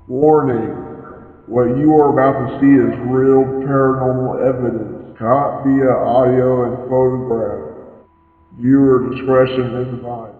Warning, what you are about to see is real paranormal evidence, caught via audio and photograph. Viewer discretion is advised.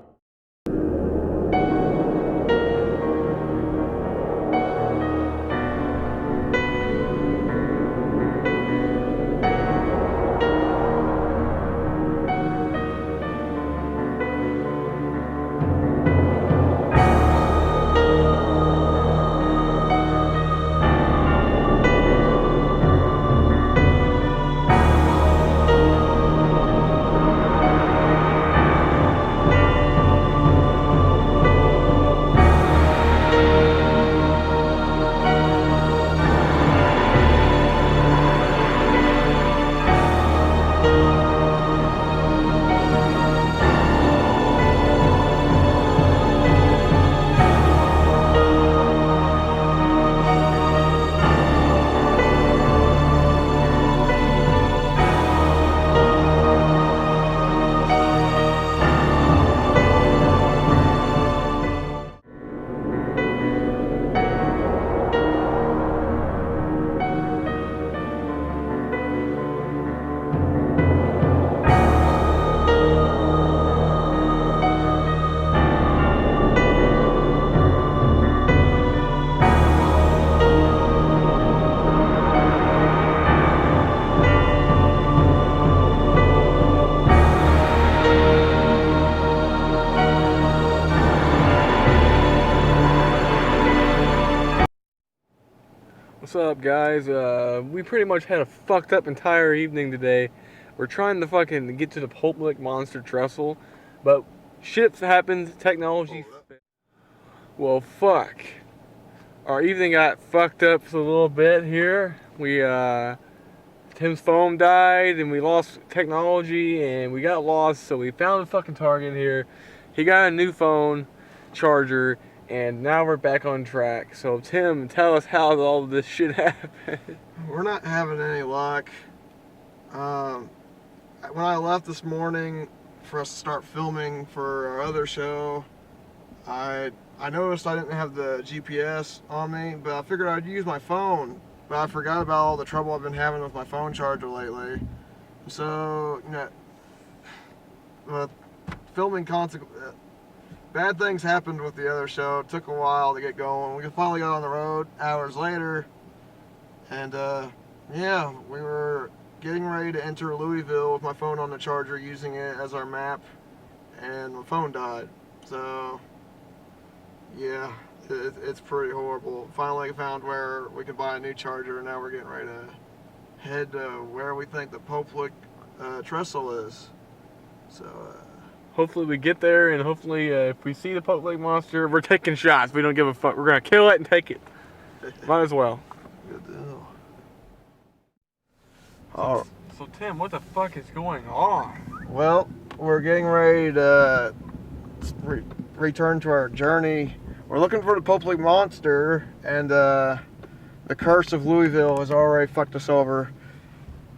What's up, guys? We pretty much had a fucked up entire evening today. We're trying to fucking get to the public monster trestle, but shit happens, technology. Well, fuck. Our evening got fucked up a little bit here. Tim's phone died, and we lost technology, and we got lost, so we found a fucking target here. He got a new phone charger, and now we're back on track. So, Tim, tell us how all of this shit happened. We're not having any luck. When I left this morning for us to start filming for our other show, I noticed I didn't have the GPS on me, but I figured I'd use my phone. But I forgot about all the trouble I've been having with my phone charger lately. So, filming bad things happened with the other show. It took a while to get going. We finally got on the road hours later, and we were getting ready to enter Louisville with my phone on the charger, using it as our map, and my phone died. So yeah, it's pretty horrible. Finally found where we could buy a new charger, and now we're getting ready to head to where we think the public trestle is. So Hopefully we get there, and hopefully if we see the public monster, we're taking shots. We don't give a fuck. We're gonna kill it and take it. Might as well. good deal. So Tim, what the fuck is going on? Well, we're getting ready to return to our journey. We're looking for the public monster, and the curse of Louisville has already fucked us over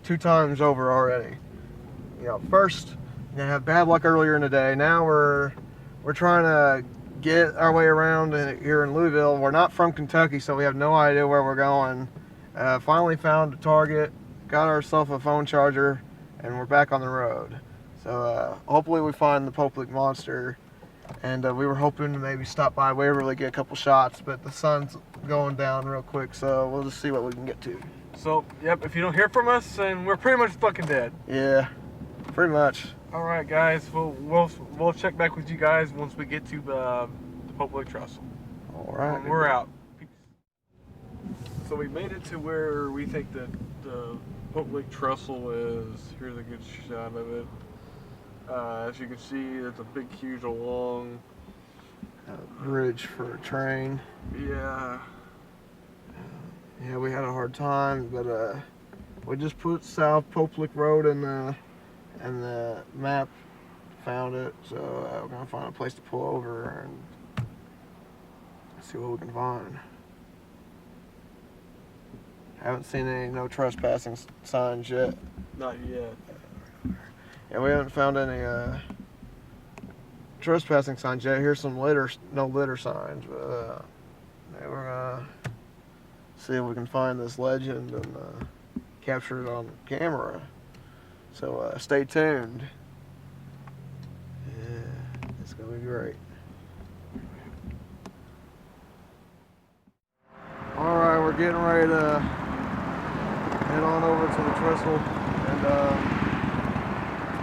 2 times over already. First, we had bad luck earlier in the day. Now we're trying to get our way around here in Louisville. We're not from Kentucky, so we have no idea where we're going. Finally found a target, got ourselves a phone charger, and we're back on the road. So hopefully we find the public monster. And we were hoping to maybe stop by Waverly, get a couple shots, but the sun's going down real quick, so we'll just see what we can get to. So, yep, if you don't hear from us, then we're pretty much fucking dead. Yeah, pretty much. All right, guys, we'll check back with you guys once we get to the public trestle. All right. We're out. Peace. So we made it to where we think that the public trestle is. Here's a good shot of it. As you can see, it's a big, huge, long bridge for a train. Yeah. Yeah, we had a hard time, but we just put South Poplick Road in the map, found it. So we're gonna find a place to pull over and see what we can find. Haven't seen any no trespassing signs yet. Not yet. Yeah, we haven't found any trespassing signs yet. Here's some no litter signs, but And we're gonna see if we can find this legend and capture it on camera. So stay tuned. Yeah, it's gonna be great. Alright, we're getting ready to head on over to the trestle, and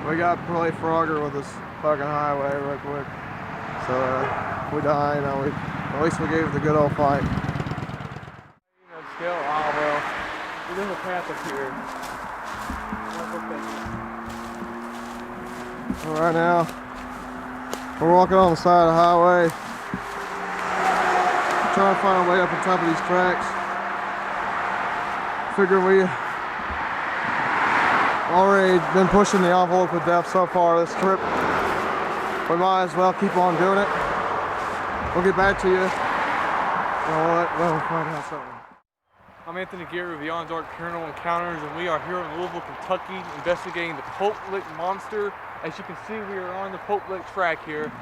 we got to play Frogger with this fucking highway real quick. So if we die, at least we gave it the good old fight. Scale, oh well, there's a path up here. So right now, we're walking on the side of the highway, trying to find a way up on top of these tracks. Figure we already been pushing the envelope with depth so far this trip. We might as well keep on doing it. We'll get back to you. We'll find out something. I'm Anthony Geary with Beyond Dark Paranormal Encounters, and we are here in Louisville, Kentucky, investigating the Pope Lick Monster. As you can see, we are on the Pope Lick track here,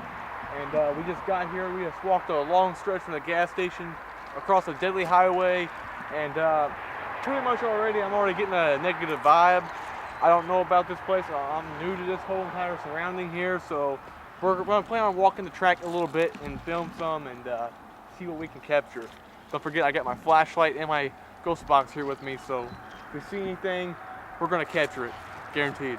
and we just got here. We just walked a long stretch from the gas station across a deadly highway, and pretty much I'm already getting a negative vibe. I don't know about this place. I'm new to this whole entire surrounding here, so we're going to plan on walking the track a little bit and film some and see what we can capture. Don't forget, I got my flashlight and my ghost box here with me, so if we see anything, we're going to capture it, guaranteed.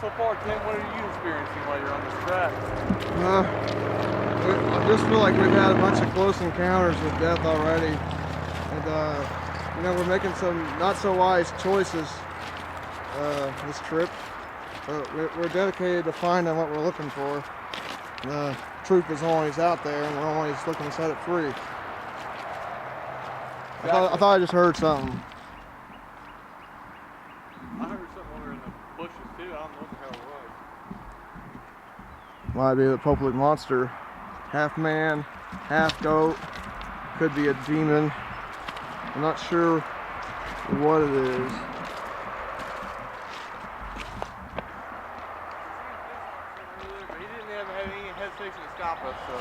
So far, Tim, what are you experiencing while you're on this track? I just feel like we've had a bunch of close encounters with death already, and we're making some not so wise choices this trip. We're dedicated to finding what we're looking for. The truth is always out there, and we're always looking to set it free. Exactly. I thought I just heard something. I heard something over in the bushes too. I don't know what the hell it was. Might be the Pope Lick Monster. Half man, half goat. Could be a demon. I'm not sure what it is. He didn't have any hesitation to stop us, so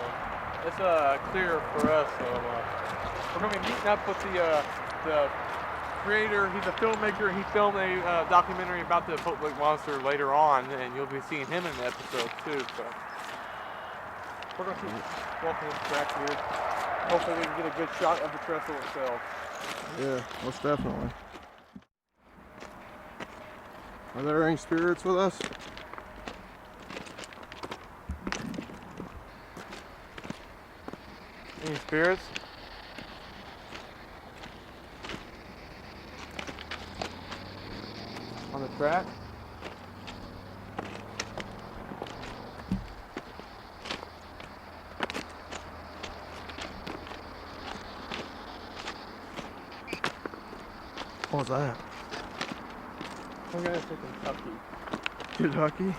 it's clear for us. So we're going to be meeting up with the creator. He's a filmmaker. He filmed a documentary about the Pope Lick Monster later on, and you'll be seeing him in the episode too. So we're going to keep walking this track here. Hopefully we can get a good shot of the trestle itself. Yeah, most definitely. Are there any spirits with us? Any spirits? On the track? What was that? I'm gonna say Kentucky. Kentucky?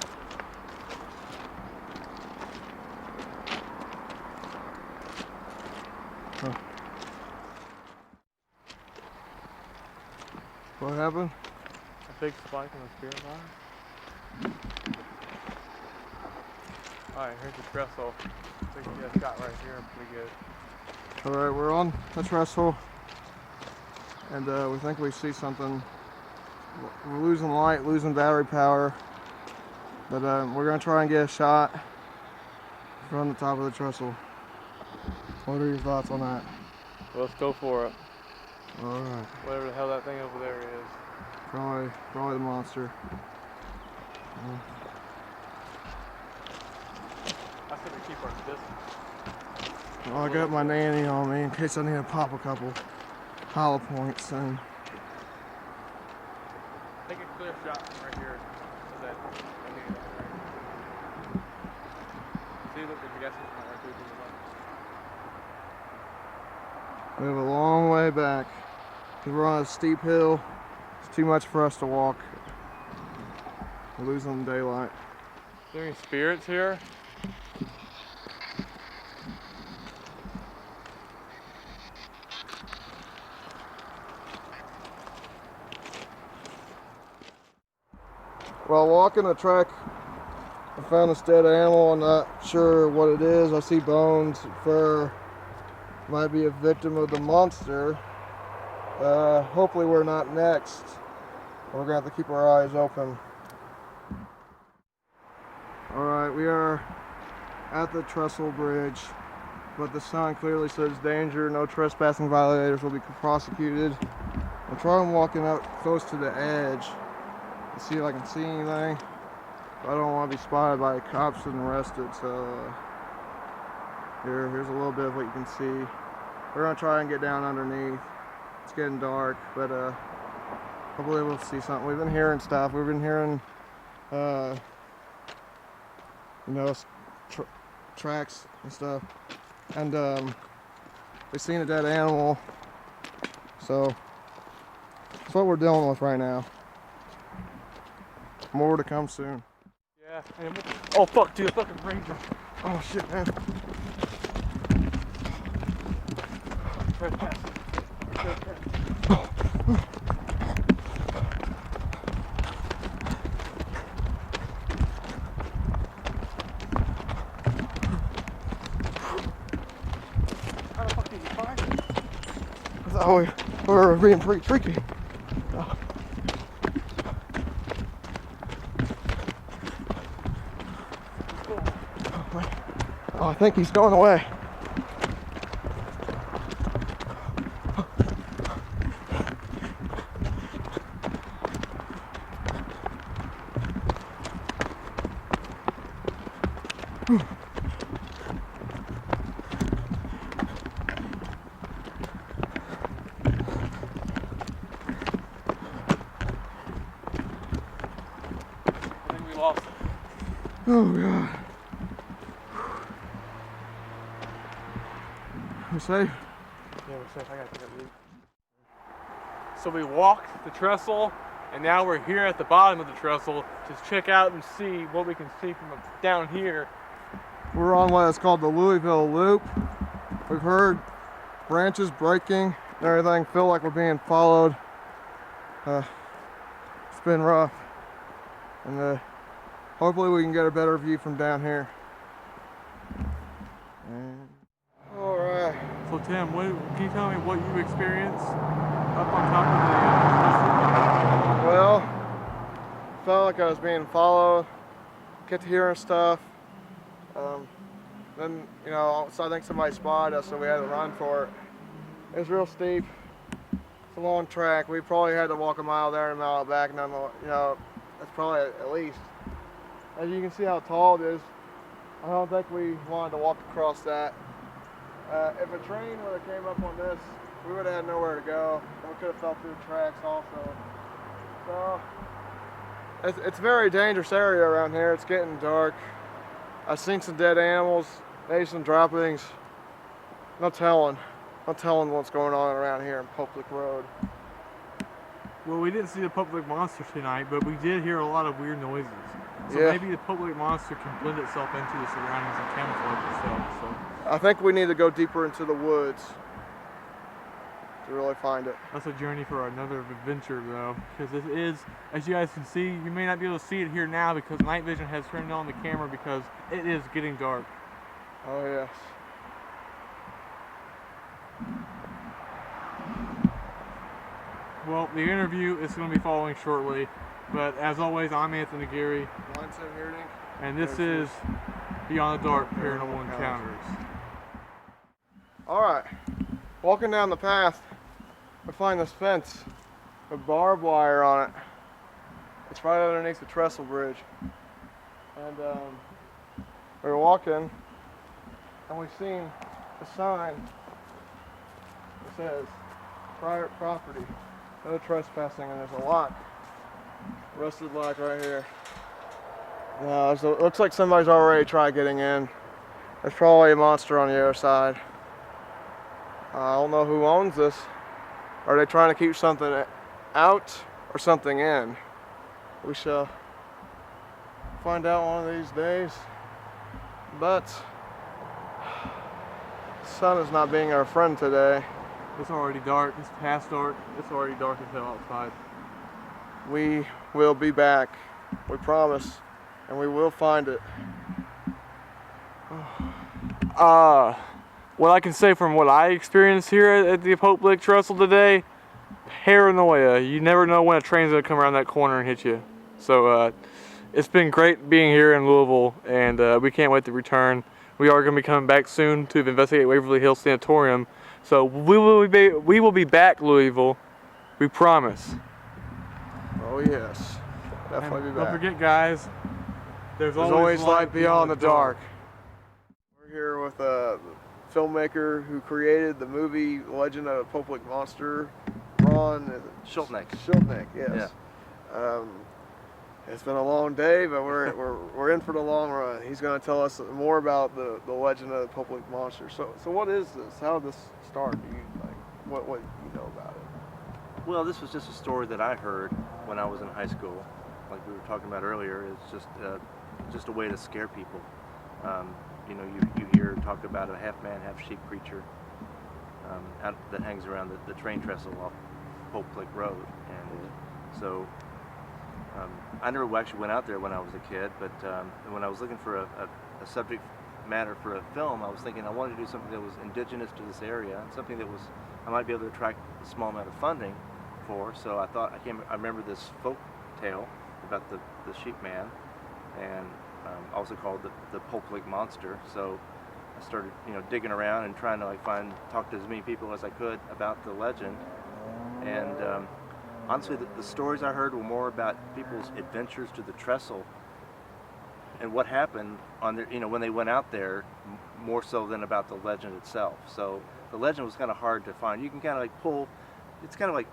Huh. What happened? A big spike in the spirit line. Alright, here's the trestle. I think we got a shot right here, pretty good. Alright, we're on the trestle, and we think we see something. We're losing light, losing battery power, but we're going to try and get a shot from the top of the trestle. What are your thoughts on that? Let's go for it. Alright. Whatever the hell that thing over there is. Probably the monster. I said we keep our distance. Well, I got my nanny on me in case I need to pop a couple hollow points and Take a clear shot from right here. Is that? See, look, if you guys see right through the light. we have a long way back. We're on a steep hill. It's too much for us to walk. We're losing daylight. Is there any spirits here? While walking the track I found this dead animal. I'm not sure what it is. I see bones, fur. Might be a victim of the monster. Hopefully we're not next. We're gonna have to keep our eyes open. Alright, we are at the trestle bridge, but the sign clearly says danger, no trespassing violators will be prosecuted. I'm trying walking up close to the edge to see if I can see anything. I don't want to be spotted by the cops and arrested, so here's a little bit of what you can see. We're gonna try and get down underneath. It's getting dark, but hopefully we'll see something. We've been hearing stuff. We've been hearing, you know, tracks and stuff, and we've seen a dead animal. So that's what we're dealing with right now. More to come soon. Yeah. Oh fuck, dude, a fucking ranger. Oh shit, man. How the fuck did you find it? I thought we were being pretty tricky. Oh, I think he's going away. I think we lost it. Oh god. We're safe? Yeah, we're safe. I gotta get it. So we walked the trestle, and now we're here at the bottom of the trestle to check out and see what we can see from down here. We're on what is called the Louisville Loop. We've heard branches breaking and everything. Feel like we're being followed. It's been rough, and hopefully we can get a better view from down here. All right. So Tim, can you tell me what you experienced up on top of the trestle? Well, felt like I was being followed. Kept hearing stuff. Then, you know, so I think somebody spotted us, so we had to run for it. It was real steep. It's a long track. We probably had to walk a mile there and a mile back. None, you know, that's probably at least. As you can see how tall it is, I don't think we wanted to walk across that. If a train would have came up on this, we would have had nowhere to go. And we could have fell through the tracks also. So, it's a very dangerous area around here. It's getting dark. I've seen some dead animals, maybe some droppings. No telling what's going on around here in Public Road. Well, we didn't see the public monster tonight, but we did hear a lot of weird noises. So Yeah. maybe the public monster can blend itself into the surroundings and camouflage itself. So I think we need to go deeper into the woods to really find it. that's a journey for another adventure, though, because this is, as you guys can see, you may not be able to see it here now because night vision has turned on the camera because it is getting dark. Oh yes. Well, the interview is going to be following shortly, but as always, I'm Anthony Geary, Geary and Tim Heerdink. and this is Beyond the Dark Paranormal Encounters. Alright, walking down the path, we find this fence with barbed wire on it. It's right underneath the trestle bridge. And we were walking, and we've seen a sign that says private property, no trespassing, and there's a lock, rusted lock right here. No, it looks like somebody's already tried getting in. There's probably a monster on the other side. I don't know who owns this. Are they trying to keep something out or something in? We shall find out one of these days. But the sun is not being our friend today. It's already dark. It's past dark. It's already dark as hell outside. We will be back. We promise. and we will find it. What I can say from what I experienced here at the Pope Lick Trestle today, paranoia. You never know when a train's gonna come around that corner and hit you. So it's been great being here in Louisville, and we can't wait to return. We are gonna be coming back soon to investigate Waverly Hills Sanatorium. So we will be back, Louisville. We promise. Oh yes, definitely be back. Don't forget, guys. There's always light beyond the dark. We're here with the filmmaker who created the movie Legend of the Pope Lick Monster, Ron Schultnick. Schultnick, yes. Yeah. It's been a long day, but we're in for the long run. He's going to tell us more about the Legend of the Pope Lick Monster. So what is this? How did this start? Do you what you know about it? Well, this was just a story that I heard when I was in high school. Like we were talking about earlier, it's just a way to scare people. You know, you hear talk about a half man, half sheep creature that hangs around the train trestle off Pope Lick Road, and so I never actually went out there when I was a kid. But when I was looking for a subject matter for a film, I was thinking I wanted to do something that was indigenous to this area, and something that was I might be able to attract a small amount of funding for. So I thought I remember this folk tale about the sheep man, and also called the Pope Lick Monster. So I started, digging around and trying to talk to as many people as I could about the legend. And honestly, the stories I heard were more about people's adventures to the trestle and what happened on their, when they went out there, more so than about the legend itself. So the legend was kind of hard to find. You can kind of pull. It's kind of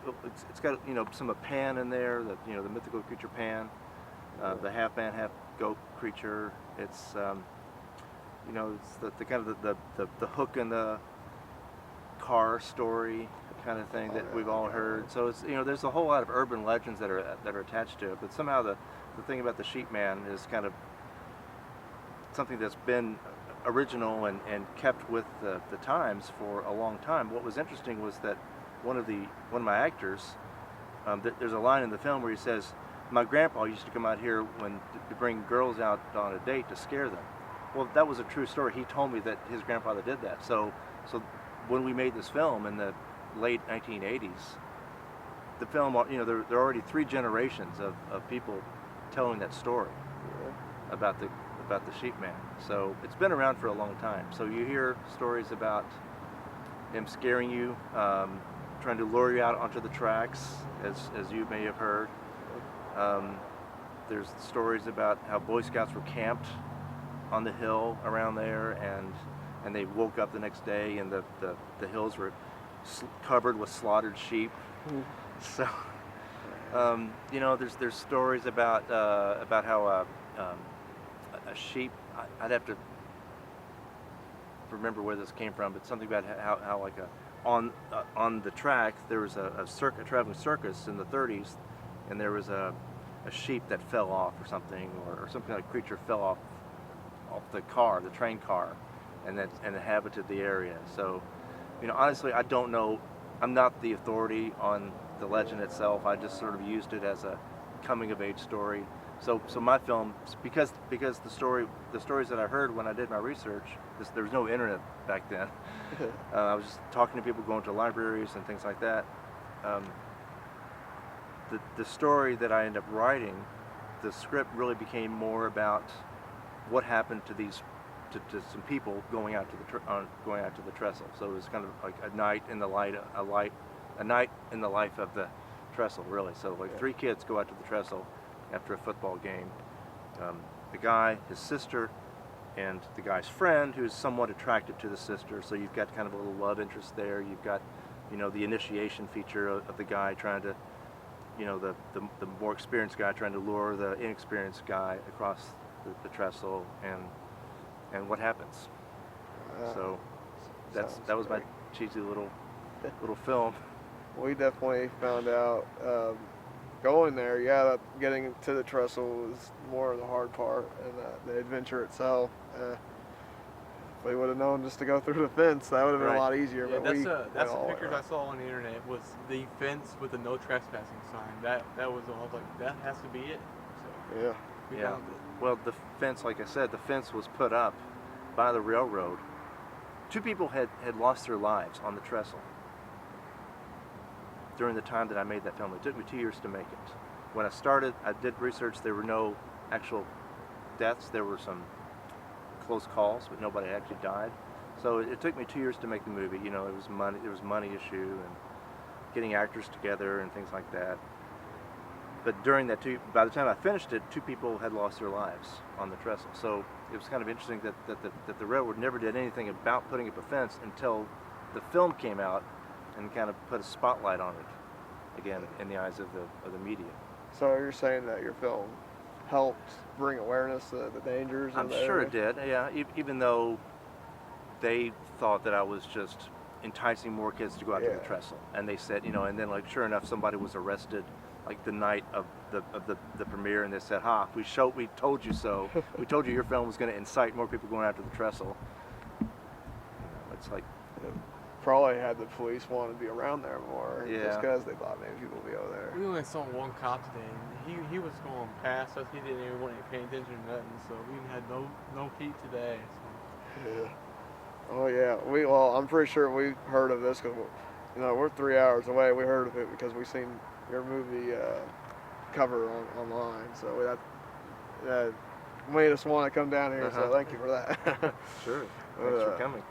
it's got some of Pan in there, the mythical creature Pan, the half man, half goat creature. It's it's the kind of the hook in the car story kind of thing that we've all heard. So it's there's a whole lot of urban legends that are attached to it. But somehow the thing about the sheep man is kind of something that's been original and kept with the times for a long time. What was interesting was that one of my actors, there's a line in the film where he says, "My grandpa used to come out here to bring girls out on a date to scare them." Well, that was a true story. He told me that his grandfather did that. So when we made this film in the late 1980s, the film, there are already 3 generations of people telling that story about the sheep man. So it's been around for a long time. So you hear stories about him scaring you, trying to lure you out onto the tracks, as you may have heard. There's stories about how Boy Scouts were camped on the hill around there, and they woke up the next day and the hills were covered with slaughtered sheep. So there's stories about how a sheep, I'd have to remember where this came from, but something about how on the track there was a traveling circus in the 30s, and there was a sheep that fell off or something, or something like creature fell off the train car, and inhabited the area. So honestly, I don't know. I'm not the authority on the legend itself. I just sort of used it as a coming of age story. So my film, because the stories that I heard when I did my research, there was no internet back then. I was just talking to people, going to libraries and things like that. The story that I ended up writing, the script really became more about what happened to some people going out to the trestle. So it was kind of like a night in the life of the trestle, really. So 3 kids go out to the trestle after a football game. The guy, his sister, and the guy's friend, who's somewhat attracted to the sister. So you've got kind of a little love interest there. You've got, the initiation feature of the guy trying to, the more experienced guy trying to lure the inexperienced guy across the trestle, and what happens. So that was my cheesy little film. We definitely found out going there, that getting to the trestle was more of the hard part, and the adventure itself. If we would have known just to go through the fence, that would have been a lot easier. Yeah, but that's the pictures I saw on the internet, was the fence with the no trespassing sign. That was all. I was like, that has to be it. So we found it. Well, the fence, like I said, the fence was put up by the railroad. 2 people had lost their lives on the trestle during the time that I made that film. It took me 2 years to make it. When I started, I did research. There were no actual deaths. There were some close calls, but nobody actually died. So it took me 2 years to make the movie. You know, it was money. There was a money issue and getting actors together and things like that. But during that by the time I finished it, 2 people had lost their lives on the trestle. So it was kind of interesting that the railroad never did anything about putting up a fence until the film came out and kind of put a spotlight on it again in the eyes of the media. So you're saying that your film helped bring awareness to the dangers? I'm sure it did, yeah. Even though they thought that I was just enticing more kids to go out to the trestle, and they said, you know, and then like sure enough, somebody was arrested like the night of the premiere, and they said, "Ha, we told you so. We told you your film was going to incite more people going out to the trestle." You know, it's like probably had the police want to be around there more, just Yeah. because they thought maybe people would be over there. We only saw one cop today, and he was going past us. He didn't even want to pay attention to nothing, so we had no heat today. So. Yeah. Oh yeah. Well, I'm pretty sure we heard of this because, you know, we're 3 hours away. We heard of it because we seen your movie cover online. So that made us want to come down here. So thank you for that. Sure. Thanks for coming.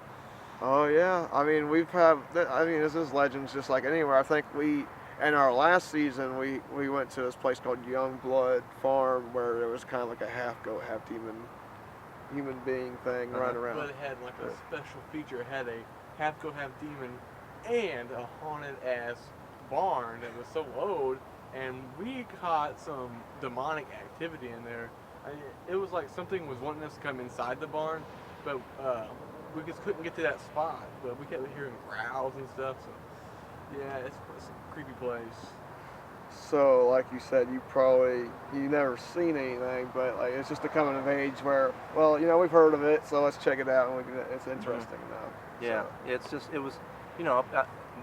Oh yeah. I mean, this is Legends just like anywhere. I think in our last season, we went to this place called Young Blood Farm where there was kind of like a half goat, half demon human being thing running around. But it had like a special feature. It had a half goat, half demon, and a haunted ass barn that was so old, and we caught some demonic activity in there. It was like something was wanting us to come inside the barn, but we just couldn't get to that spot. But we kept hearing growls and stuff. So yeah, it's a creepy place. So, like you said, you never seen anything, but like it's just a coming of age where, well, you know, we've heard of it, so let's check it out, and it's interesting enough. Yeah, So, it was, you know,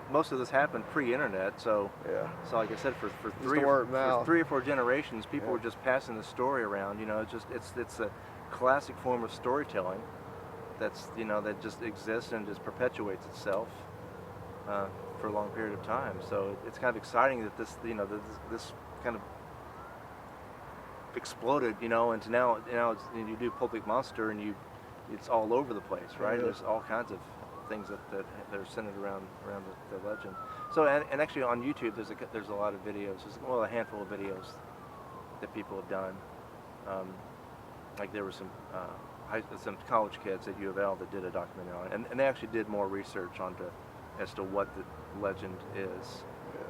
most of this happened pre-internet, so yeah. So like I said, for the word of mouth. 3 or 4 generations, people were just passing the story around. You know, it's a classic form of storytelling that's, you know, that just exists and just perpetuates itself for a long period of time. So it's kind of exciting that this, you know, this kind of exploded, you know, into now it's, you do Pulpit Monster and it's all over the place, right? Yeah. There's all kinds of things that are centered around the legend. So and actually on YouTube there's a lot of videos. There's a handful of videos that people have done. Like there were some college kids at U of L that did a documentary on it, and they actually did more research as to what the legend is.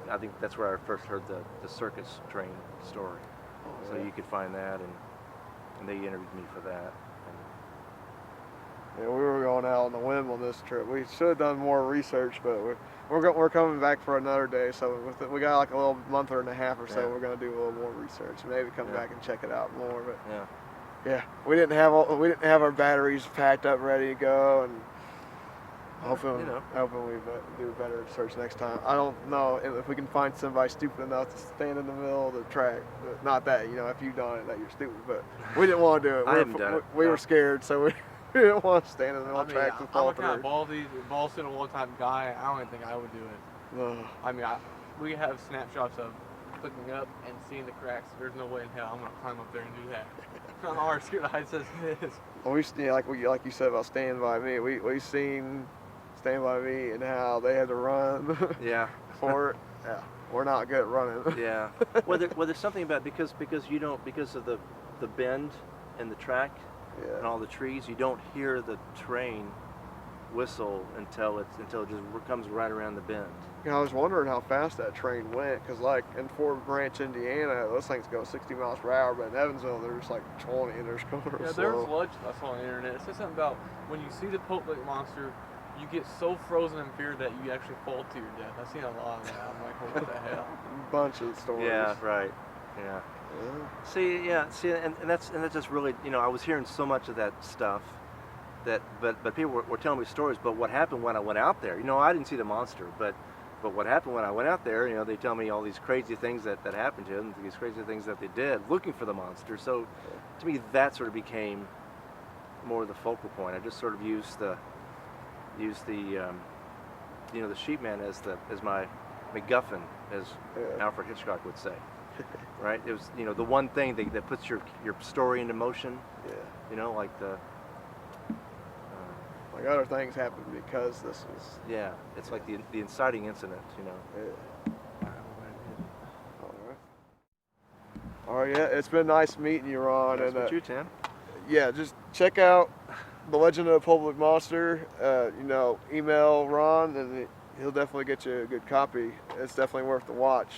I think that's where I first heard the circus train story. So you could find that, and they interviewed me for that. Yeah, we were going out on a whim on this trip. We should have done more research, but we're coming back for another day. So we got like a little month and a half or so. We're gonna do a little more research, and maybe come back and check it out more. But yeah, we didn't have our batteries packed up ready to go, and hoping we do a better search next time. I don't know if we can find somebody stupid enough to stand in the middle of the track. Not that, you know, if you've done it that you're stupid, but we didn't want to do it. I haven't done it. We were scared, so we didn't want to stand in the middle of the track and fall I'm a kind through. of ball sit on one type guy. I don't even think I would do it. No. I mean, we have snapshots of looking up and seeing the cracks. There's no way in hell I'm gonna climb up there and do that. I'm already scared. I says it is. Well, like you said about Stand By Me. We seen Stand By Me and how they had to run. Yeah. For it. Yeah. We're not good at running. Yeah. Well, there's something about because of the bend in the track and all the trees, you don't hear the train whistle until it just comes right around the bend. I was wondering how fast that train went, because like in Fort Branch, Indiana, those things go 60 miles per hour, but in Evansville, there's like 20, and there's going Yeah, slow. there's legends I saw on the internet. It says something about when you see the Pulpit Monster, you get so frozen in fear that you actually fall to your death. I've seen a lot of that. I'm like, what the hell? Bunch of stories. Yeah, right. Yeah. See, and that's just really, you know, I was hearing so much of that stuff but people were telling me stories. But what happened when I went out there, you know, I didn't see the monster, but But what happened when I went out there, you know, they tell me all these crazy things that happened to them, these crazy things that they did looking for the monster. So to me, that sort of became more of the focal point. I just sort of used the you know, the sheepman as my MacGuffin, as Alfred Hitchcock would say. Right? It was, you know, the one thing that puts your story into motion. Yeah. You know, like the like other things happened because this was. Yeah, it's like the inciting incident. You know. Yeah. All right, yeah, it's been nice meeting you, Ron. Nice and with you, Tim. Yeah, just check out The Legend of the Public Monster. You know, email Ron, and he'll definitely get you a good copy. It's definitely worth the watch.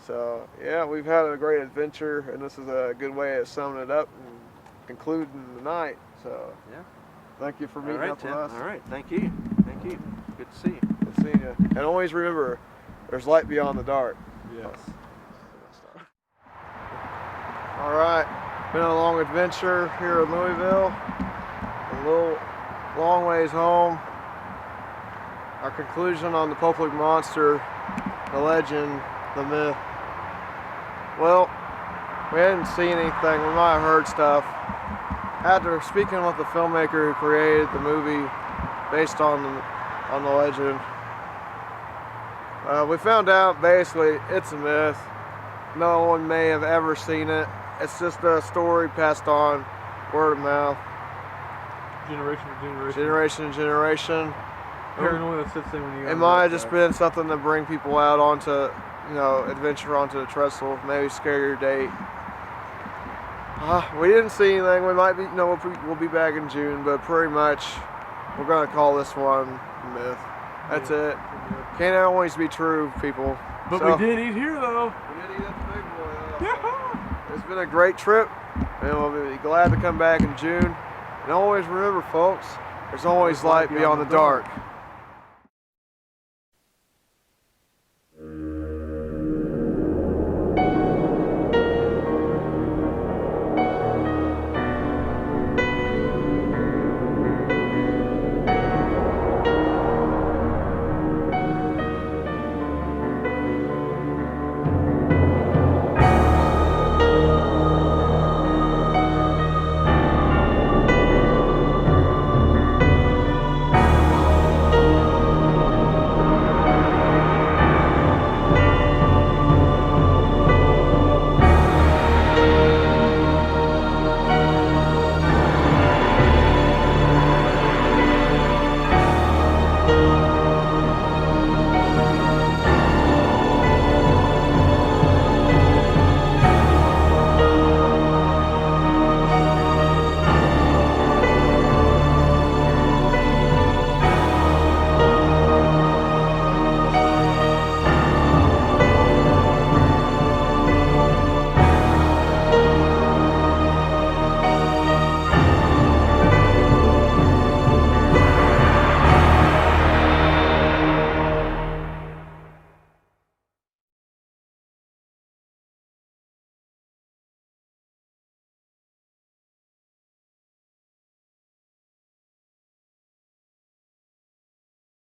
So yeah, we've had a great adventure, and this is a good way of summing it up and concluding the night. So yeah, thank you for meeting up Tim. with us. All right, thank you. Good to see you. Good seeing you. And always remember, there's light beyond the dark. Yes. All right, been a long adventure here in Louisville. A little long ways home. Our conclusion on the Public Monster, the legend, the myth. Well, we hadn't seen anything. We might have heard stuff. After speaking with the filmmaker who created the movie based on the legend, we found out basically it's a myth. No one may have ever seen it. It's just a story passed on word of mouth. Generation to generation. Generation to generation. Paranoia that sits there when you. It might have just been something to bring people out onto, you know, adventure onto the trestle, maybe scare your date. We didn't see anything. We might be, we'll be back in June, but pretty much we're gonna call this one myth. That's it. Can't always be true, people. But So, we did eat here though. we did eat at the big boy. It's been a great trip, and we'll be glad to come back in June. And always remember, folks, there's always light beyond the dark.